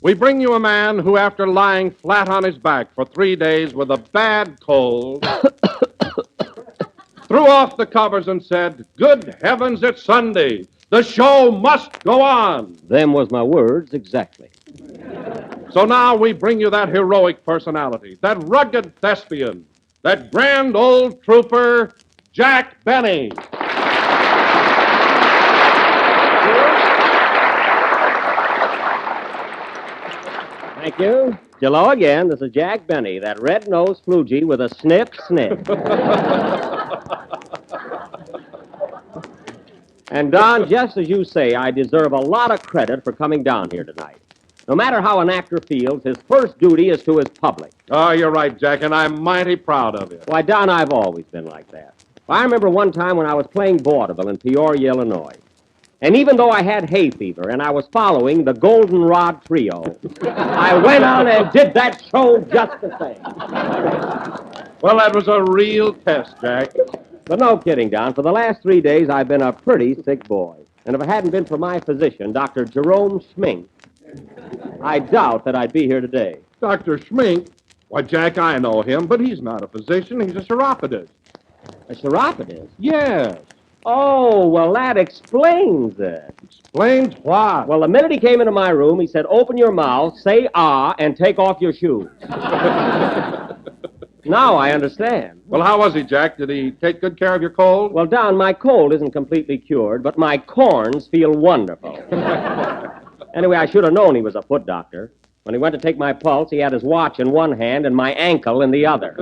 we bring you a man who, after lying flat on his back for 3 days with a bad cold, threw off the covers and said, "Good heavens, it's Sunday. The show must go on." Them was my words exactly. So now we bring you that heroic personality, that rugged thespian, that grand old trooper, Jack Benny. Thank you. Hello again. This is Jack Benny, that red-nosed flugey with a sniff. And, Don, just as you say, I deserve a lot of credit for coming down here tonight. No matter how an actor feels, his first duty is to his public. Oh, you're right, Jack, and I'm mighty proud of you. Why, Don, I've always been like that. I remember one time when I was playing vaudeville in Peoria, Illinois. And even though I had hay fever and I was following the Goldenrod Trio, I went on and did that show just the same. Well, that was a real test, Jack. But no kidding, Don. For the last 3 days, I've been a pretty sick boy. And if it hadn't been for my physician, Dr. Jerome Schmink, I doubt that I'd be here today. Dr. Schmink? Why, Jack, I know him, but he's not a physician. He's a chiropodist. A chiropodist? Yes. Oh, well, that explains it. Explains what? Well, the minute he came into my room, he said, "Open your mouth, say ah, and take off your shoes." Now I understand. Well, how was he, Jack? Did he take good care of your cold? Well, Don, my cold isn't completely cured, but my corns feel wonderful. Anyway, I should have known he was a foot doctor. When he went to take my pulse, he had his watch in one hand and my ankle in the other.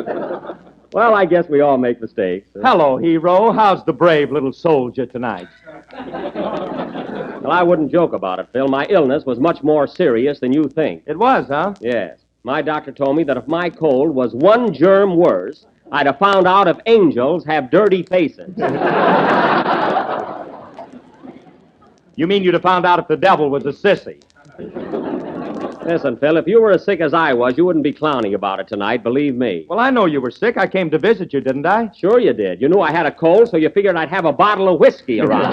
Well, I guess we all make mistakes. Hello, hero. How's the brave little soldier tonight? Well, I wouldn't joke about it, Phil. My illness was much more serious than you think. It was, huh? Yes. My doctor told me that if my cold was one germ worse, I'd have found out if angels have dirty faces. You mean you'd have found out if the devil was a sissy? Listen, Phil, if you were as sick as I was, you wouldn't be clowning about it tonight, believe me. Well, I know you were sick. I came to visit you, didn't I? Sure you did. You knew I had a cold, so you figured I'd have a bottle of whiskey around.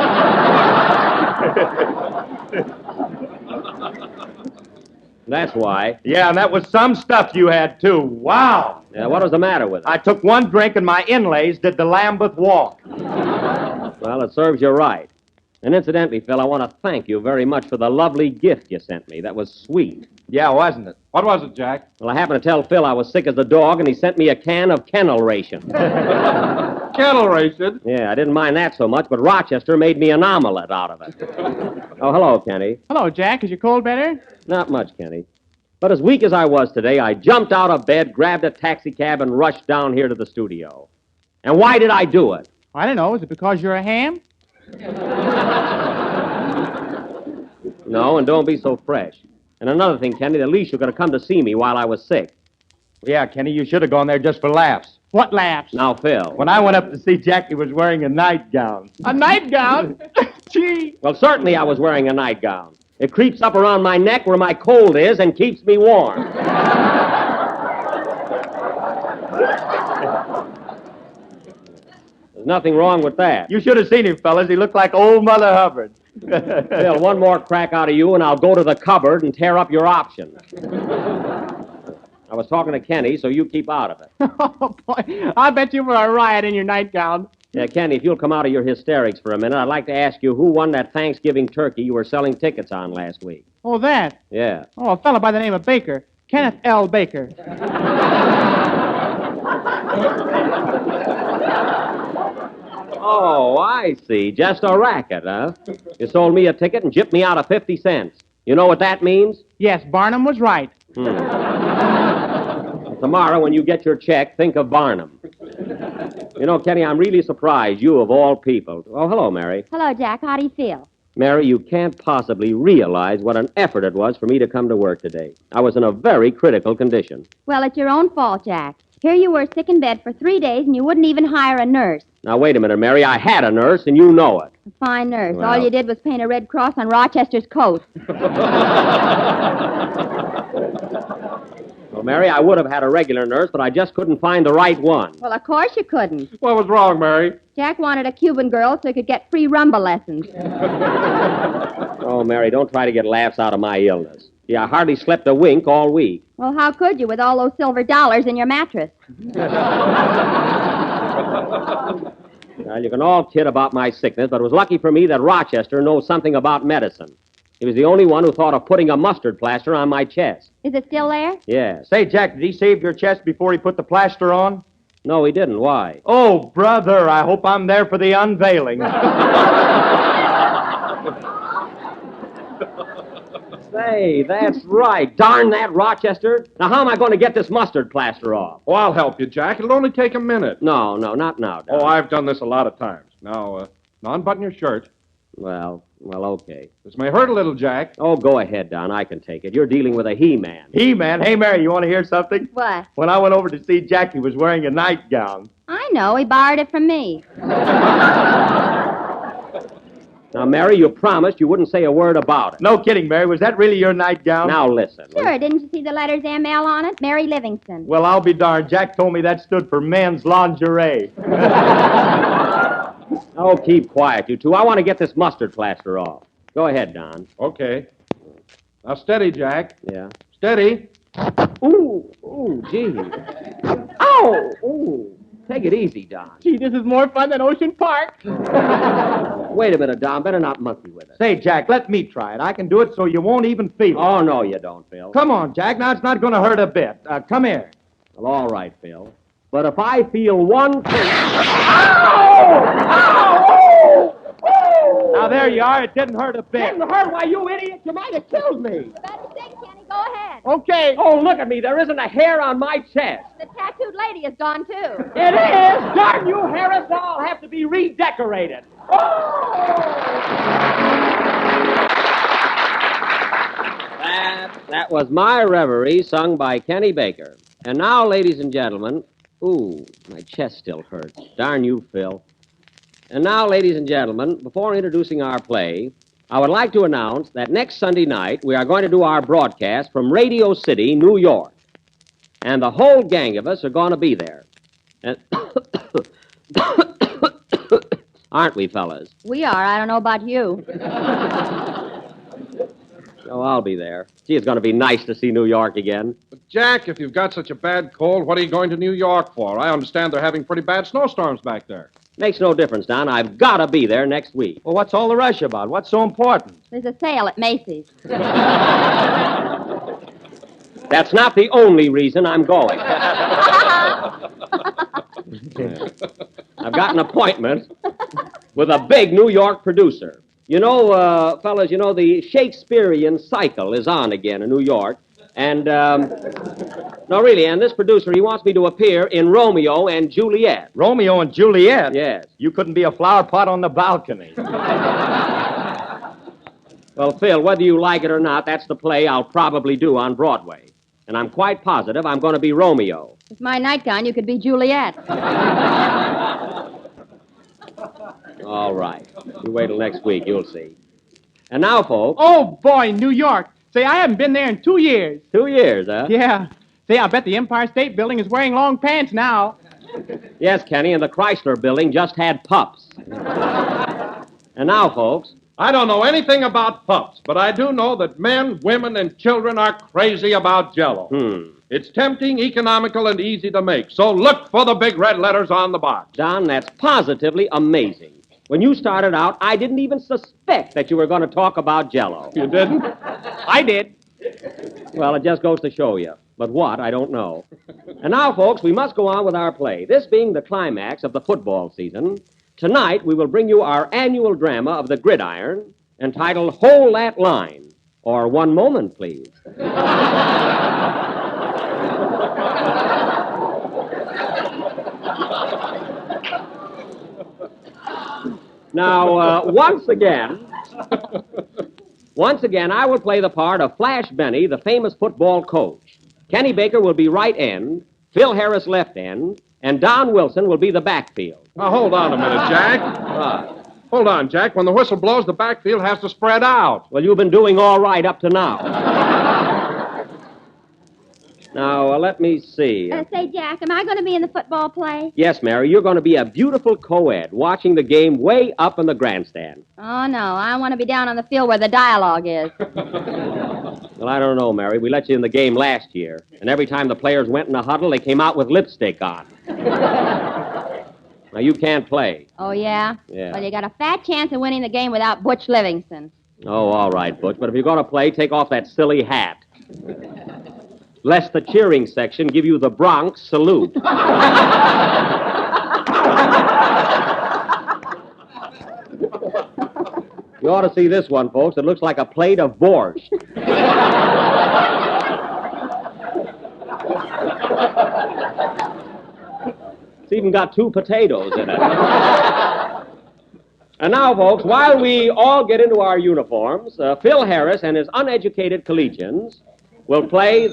That's why. Yeah, and that was some stuff you had, too. Wow. Yeah, what was the matter with it? I took one drink and my inlays did the Lambeth walk. Well, it serves you right. And incidentally, Phil, I want to thank you very much for the lovely gift you sent me. That was sweet. Yeah, wasn't it? What was it, Jack? Well, I happened to tell Phil I was sick as a dog, and he sent me a can of kennel ration. Kettle raced. Yeah, I didn't mind that so much, but Rochester made me an omelet out of it. Oh, hello, Kenny. Hello, Jack. Is your cold better? Not much, Kenny. But as weak as I was today, I jumped out of bed, grabbed a taxicab, and rushed down here to the studio. And why did I do it? I don't know. Is it because you're a ham? No, and don't be so fresh. And another thing, Kenny, at least you could have come to see me while I was sick. Yeah, Kenny, you should have gone there just for laughs. What laughs? Now, Phil. When I went up to see Jack, he was wearing a nightgown. A nightgown? Gee. Well, certainly I was wearing a nightgown. It creeps up around my neck where my cold is and keeps me warm. There's nothing wrong with that. You should have seen him, fellas. He looked like old Mother Hubbard. Phil, one more crack out of you, and I'll go to the cupboard and tear up your option. I was talking to Kenny, so you keep out of it. Oh, boy. I bet you were a riot in your nightgown. Yeah, Kenny, if you'll come out of your hysterics for a minute, I'd like to ask you who won that Thanksgiving turkey you were selling tickets on last week. Oh, that? Yeah. Oh, a fellow by the name of Baker. Kenneth L. Baker. Oh, I see. Just a racket, huh? You sold me a ticket and gypped me out of 50 cents. You know what that means? Yes, Barnum was right. Tomorrow, when you get your check, think of Barnum. You know, Kenny, I'm really surprised you, of all people. Oh, hello, Mary. Hello, Jack. How do you feel? Mary, you can't possibly realize what an effort it was for me to come to work today. I was in a very critical condition. Well, it's your own fault, Jack. Here you were sick in bed for 3 days, and you wouldn't even hire a nurse. Now, wait a minute, Mary. I had a nurse, and you know it. A fine nurse. Well- All you did was paint a red cross on Rochester's coat. Well, Mary, I would have had a regular nurse, but I just couldn't find the right one. Well, of course you couldn't. What was wrong, Mary? Jack wanted a Cuban girl so he could get free rumba lessons. Oh, Mary, don't try to get laughs out of my illness. If Gee, I hardly slept a wink all week. Well, how could you with all those silver dollars in your mattress? Well, you can all kid about my sickness, but it was lucky for me that Rochester knows something about medicine. He was the only one who thought of putting a mustard plaster on my chest. Is it still there? Yes. Say, Jack, did he save your chest before he put the plaster on? No, he didn't. Why? Oh, brother, I hope I'm there for the unveiling. Say, that's right. Darn that Rochester. Now, how am I going to get this mustard plaster off? Oh, I'll help you, Jack. It'll only take a minute. No, not now, Don. Oh, I've done this a lot of times. Now unbutton your shirt. Well, okay. This may hurt a little, Jack. Oh, go ahead, Don. I can take it. You're dealing with a he-man. He-Man, hey, Mary, you want to hear something? What? When I went over to see Jack, he was wearing a nightgown. I know. He borrowed it from me. Now, Mary, you promised you wouldn't say a word about it. No kidding, Mary. Was that really your nightgown? Now, listen. Sure, didn't you see the letters ML on it? Mary Livingston. Well, I'll be darned. Jack told me that stood for men's lingerie. Oh, keep quiet, you two. I want to get this mustard plaster off. Go ahead, Don. Okay. Now, steady, Jack. Yeah. Steady. Ooh, gee. Ow! Ooh. Take it easy, Don. Gee, this is more fun than Ocean Park. Wait a minute, Don. Better not monkey with it. Say, Jack, let me try it. I can do it so you won't even feel it. Oh, no, you don't, Phil. Come on, Jack. Now, it's not going to hurt a bit. Come here. Well, all right, Phil. But if I feel one thing... Now, there you are. It didn't hurt a bit. Didn't hurt? Why, you idiot, you might have killed me. Better think, Kenny. Go ahead. Okay. Oh, look at me. There isn't a hair on my chest. The tattooed lady is gone, too. It is! Darn you, Harris. I'll have to be redecorated. That was My Reverie, sung by Kenny Baker. And now, ladies and gentlemen... Ooh, my chest still hurts. Darn you, Phil. And now, ladies and gentlemen, before introducing our play, I would like to announce that next Sunday night we are going to do our broadcast from Radio City, New York. And the whole gang of us are going to be there. And aren't we, fellas? We are. I don't know about you. Oh, I'll be there. Gee, it's going to be nice to see New York again. But, Jack, if you've got such a bad cold, what are you going to New York for? I understand they're having pretty bad snowstorms back there. Makes no difference, Don. I've got to be there next week. Well, what's all the rush about? What's so important? There's a sale at Macy's. That's not the only reason I'm going. I've got an appointment with a big New York producer. You know, fellas, the Shakespearean cycle is on again in New York. And, no, really, and this producer, he wants me to appear in Romeo and Juliet. Romeo and Juliet? Yes. You couldn't be a flower pot on the balcony. Well, Phil, whether you like it or not, that's the play I'll probably do on Broadway. And I'm quite positive I'm going to be Romeo. With my nightgown, you could be Juliet. All right. You wait till next week. You'll see. And now, folks... Oh, boy, New York. Say, I haven't been there in 2 years. 2 years, huh? Yeah. Say, I bet the Empire State Building is wearing long pants now. Yes, Kenny, and the Chrysler Building just had pups. And now, folks... I don't know anything about pups, but I do know that men, women, and children are crazy about Jell-O. It's tempting, economical, and easy to make, so look for the big red letters on the box. Don, that's positively amazing. When you started out, I didn't even suspect that you were going to talk about Jell-O. You didn't? I did. Well, it just goes to show you. But what, I don't know. And now, folks, we must go on with our play. This being the climax of the football season, tonight we will bring you our annual drama of the Gridiron, entitled Hold That Line, or One Moment, Please. Now, once again, I will play the part of Flash Benny, the famous football coach. Kenny Baker will be right end, Phil Harris left end, and Don Wilson will be the backfield. Now, hold on a minute, Jack. Hold on, Jack. When the whistle blows, the backfield has to spread out. Well, you've been doing all right up to now. Now, let me see. Say, Jack, am I going to be in the football play? Yes, Mary, you're going to be a beautiful co-ed watching the game way up in the grandstand. Oh, no. I want to be down on the field where the dialogue is. Well, I don't know, Mary. We let you in the game last year, and every time the players went in a huddle, they came out with lipstick on. Now, you can't play. Oh, yeah? Yeah. Well, you got a fat chance of winning the game without Butch Livingston. Oh, all right, Butch. But if you're going to play, take off that silly hat. Lest the cheering section give you the Bronx salute. You ought to see this one, folks. It looks like a plate of borscht. It's even got 2 potatoes in it. And now, folks, while we all get into our uniforms, Phil Harris and his uneducated collegians will play...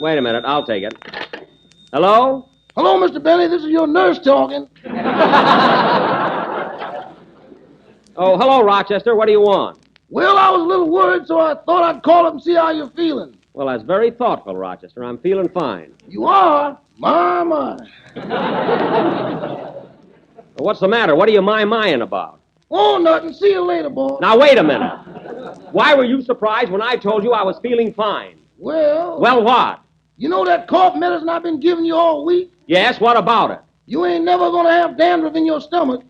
Wait a minute, I'll take it. Hello? Hello, Mr. Benny. This is your nurse talking. Oh, hello, Rochester. What do you want? Well, I was a little worried, so I thought I'd call up and see how you're feeling. Well, that's very thoughtful, Rochester. I'm feeling fine. You are? My. What's the matter? What are you my-mying about? Oh, nothing. See you later, boy. Now, wait a minute. Why were you surprised when I told you I was feeling fine? Well, What? you know that cough medicine I've been giving you all week? Yes, what about it? You ain't never gonna have dandruff in your stomach.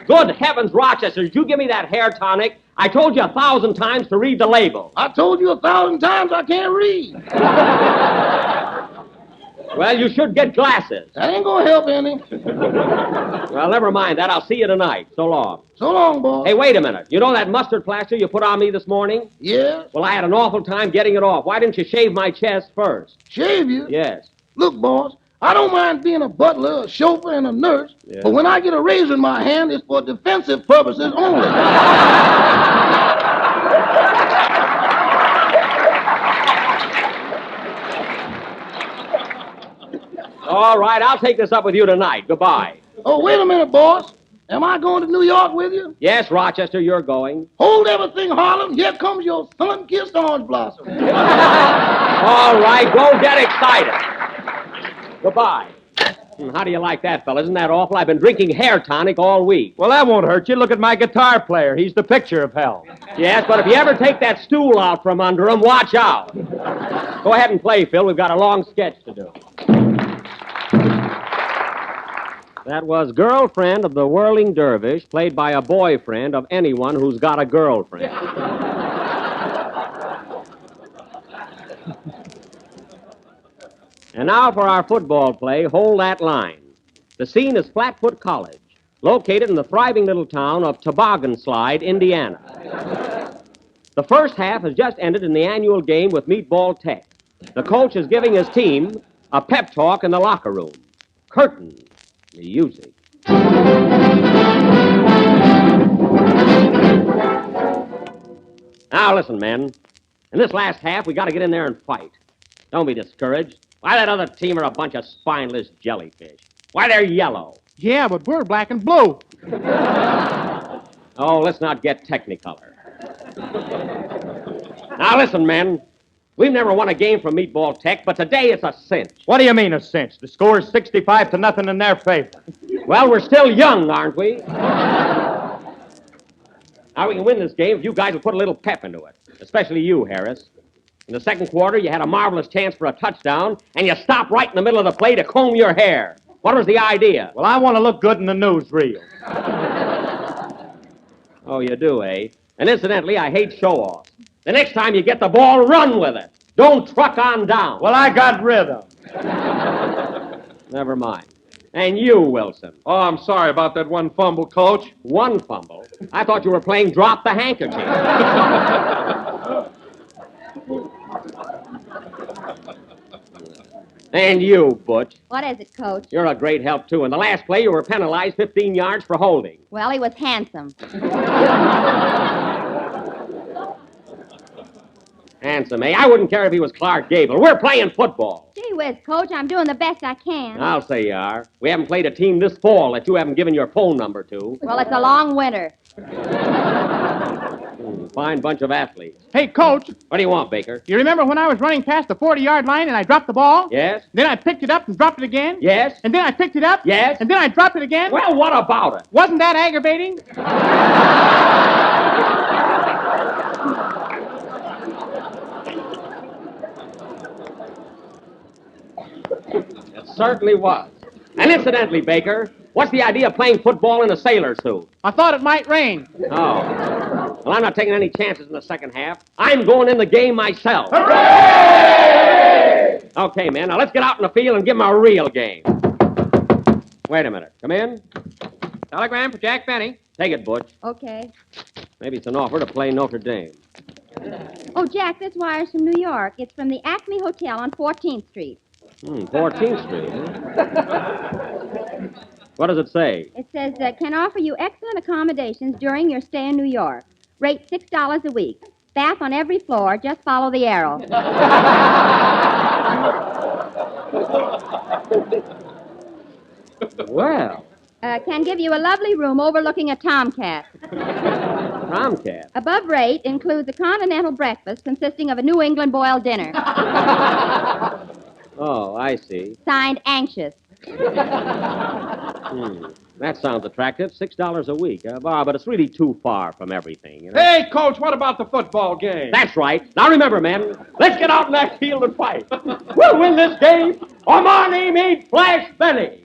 Good heavens, Rochester, did you give me that hair tonic? I told you 1,000 times to read the label. I told you 1,000 times I can't read. Well, you should get glasses. That ain't gonna help any. Well, never mind that. I'll see you tonight. So long. So long, boy. Hey, wait a minute. You know that mustard plaster you put on me this morning? Yes? Well, I had an awful time getting it off. Why didn't you shave my chest first? Shave you? Yes. Look, boss, I don't mind being a butler, a chauffeur, and a nurse, Yeah. but when I get a razor in my hand, it's for defensive purposes only. All right, I'll take this up with you tonight. Goodbye. Oh, wait a minute, boss. Am I going to New York with you? Yes, Rochester, you're going. Hold everything, Harlem. Here comes your sun-kissed orange blossom. All right, go get excited. Goodbye. How do you like that, fella? Isn't that awful? I've been drinking hair tonic all week. Well, that won't hurt you. Look at my guitar player. He's the picture of hell. Yes, but if you ever take that stool out from under him, watch out. Go ahead and play, Phil. We've got a long sketch to do. That was Girlfriend of the Whirling Dervish, played by a boyfriend of anyone who's got a girlfriend. And now for our football play, Hold That Line. The scene is Flatfoot College, located in the thriving little town of Toboggan Slide, Indiana. The first half has just ended in the annual game with Meatball Tech. The coach is giving his team a pep talk in the locker room. Curtain music. Now listen, men. In this last half, we got to get in there and fight. Don't be discouraged. Why, that other team are a bunch of spineless jellyfish. Why, they're yellow. Yeah, but we're black and blue. Oh, let's not get technicolor. Now listen, men. We've never won a game from Meatball Tech, but today it's a cinch. What do you mean, a cinch? The score's 65-0 in their favor. Well, we're still young, aren't we? Now, we can win this game if you guys will put a little pep into it. Especially you, Harris. In the second quarter, you had a marvelous chance for a touchdown, and you stopped right in the middle of the play to comb your hair. What was the idea? Well, I want to look good in the newsreel. Oh, you do, eh? And incidentally, I hate show-offs. The next time you get the ball, run with it. Don't truck on down. Well, I got rhythm. Never mind. And you, Wilson. Oh, I'm sorry about that one fumble, Coach. One fumble. I thought you were playing drop the handkerchief. And you, Butch. What is it, Coach? You're a great help, too. In the last play, you were penalized 15 yards for holding. Well, he was handsome. Handsome, eh? I wouldn't care if he was Clark Gable. We're playing football. Gee whiz, Coach, I'm doing the best I can. I'll say you are. We haven't played a team this fall that you haven't given your phone number to. Well, it's a long winter. Fine bunch of athletes. Hey, Coach, What do you want, Baker? you remember when I was running past the 40-yard line and I dropped the ball? Yes? Then I picked it up and dropped it again? Yes? And then I picked it up? Yes? And then I dropped it again? Well, what about it? Wasn't that aggravating? It certainly was. And incidentally, Baker, what's the idea of playing football in a sailor suit? I thought it might rain. Oh. Well, I'm not taking any chances in the second half. I'm going in the game myself. Okay, man, now let's get out in the field and give them a real game. Wait a minute. Come in. Telegram for Jack Benny. Take it, Butch. Okay. Maybe it's an offer to play Notre Dame. Oh, Jack, this wire's from New York. It's from the Acme Hotel on 14th Street. 14th Street, huh? What does it say? It says, can offer you excellent accommodations during your stay in New York. Rate $6 a week. Bath on every floor. Just follow the arrow. Well, Can give you a lovely room overlooking a tomcat. Tomcat. Above rate includes a continental breakfast consisting of a New England boiled dinner. Oh, I see. Signed, Anxious. That sounds attractive. $6 a week. But it's really too far from everything. You know? Hey, Coach, what about the football game? That's right. Now remember, men, let's get out in that field and fight. We'll win this game, or my name ain't Flash Benny.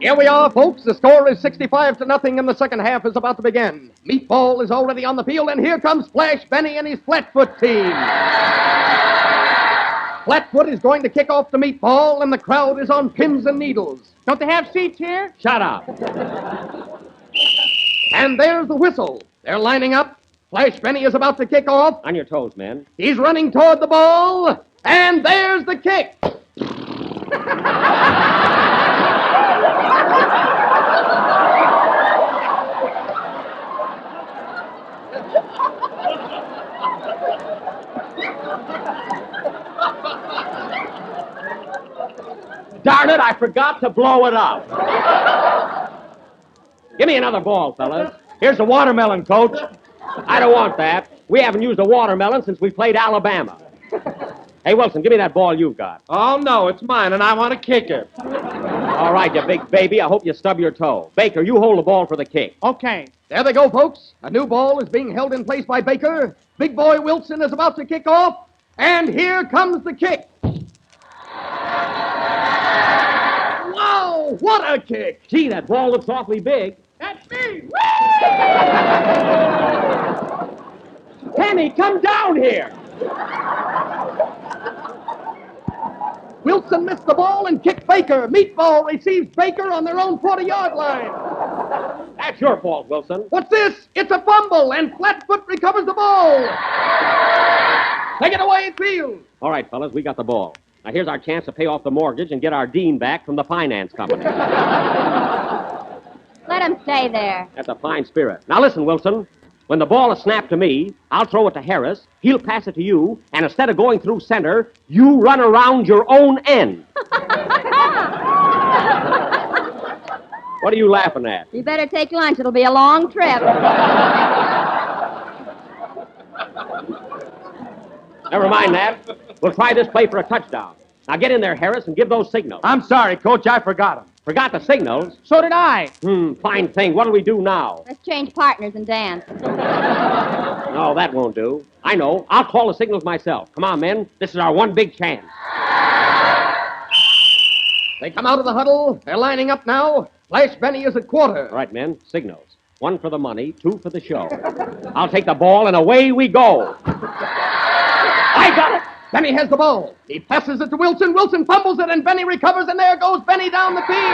Here we are, folks. The score is 65-0, and the second half is about to begin. Meatball is already on the field, and here comes Flash Benny and his Flatfoot team. Flatfoot is going to kick off the Meatball, and the crowd is on pins and needles. Don't they have seats here? Shut up. And there's the whistle. They're lining up. Flash Benny is about to kick off. On your toes, man. He's running toward the ball, and there's the kick. Darn it, I forgot to blow it up. Give me another ball, fellas. Here's the watermelon, Coach. I don't want that. We haven't used a watermelon since we played Alabama. Hey, Wilson, give me that ball you've got. Oh, no, it's mine, and I want to kick it. All right, you big baby. I hope you stub your toe. Baker, you hold the ball for the kick. Okay. There they go, folks. A new ball is being held in place by Baker. Big boy Wilson is about to kick off, and here comes the kick. Wow, what a kick! Gee, that ball looks awfully big. That's me. Penny, come down here. Wilson missed the ball and kicked Baker. Meatball receives Baker on their own 40-yard line. That's your fault, Wilson. What's this? It's a fumble, and Flatfoot recovers the ball. Take it away, field. All right, fellas, we got the ball. Now, here's our chance to pay off the mortgage and get our dean back from the finance company. Let him stay there. That's a fine spirit. Now, listen, Wilson. When the ball is snapped to me, I'll throw it to Harris. He'll pass it to you, and instead of going through center, you run around your own end. What are you laughing at? You better take lunch. It'll be a long trip. Never mind that. We'll try this play for a touchdown. Now get in there, Harris, and give those signals. I'm sorry, Coach. I forgot them. Forgot the signals? So did I. Fine thing. What'll we do now? Let's change partners and dance. No, that won't do. I know. I'll call the signals myself. Come on, men. This is our one big chance. They come out of the huddle. They're lining up now. Flash Benny is at quarter. All right, men. Signals. 1 for the money, 2 for the show. I'll take the ball, and away we go. I got it. Benny has the ball. He passes it to Wilson. Wilson fumbles it, and Benny recovers, and there goes Benny down the field.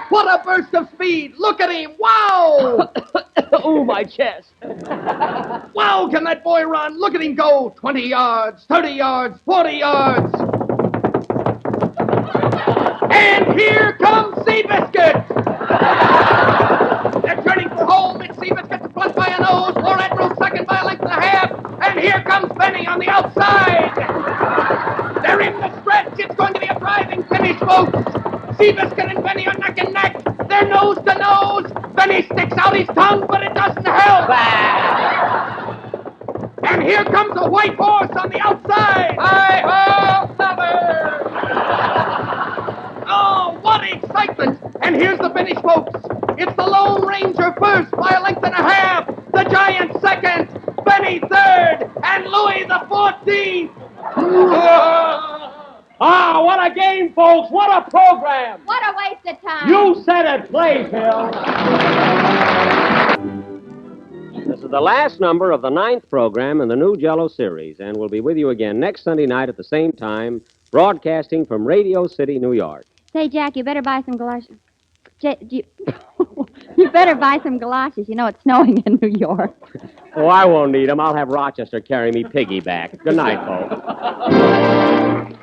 What a burst of speed. Look at him. Wow. Oh, my chest. Wow, can that boy run? Look at him go. 20 yards, 30 yards, 40 yards. And here comes Seabiscuit. They're turning for home. It's Seabiscuit to front by a nose. War Admiral second by a length and a half. And here comes Benny on the outside. They're in the stretch. It's going to be a driving finish, folks. Seabiscuit and Benny are neck and neck. They're nose to nose. Benny sticks out his tongue, but it doesn't help. And here comes a white horse on the outside. Hi-ho, Feather! Oh, what excitement! And here's the finish, folks. It's the Lone Ranger first by a length and a half. The Giant second. Benny third. And Louis the 14th. Ah, what a game, folks! What a program! What a waste of time. You said it, play, Phil. This is the last number of the 9th program in the new Jello series, and we'll be with you again next Sunday night at the same time, broadcasting from Radio City, New York. Say, Jack, you better buy some galoshes. You better buy some galoshes. You know it's snowing in New York. Oh, I won't need them. I'll have Rochester carry me piggyback. Good night, folks.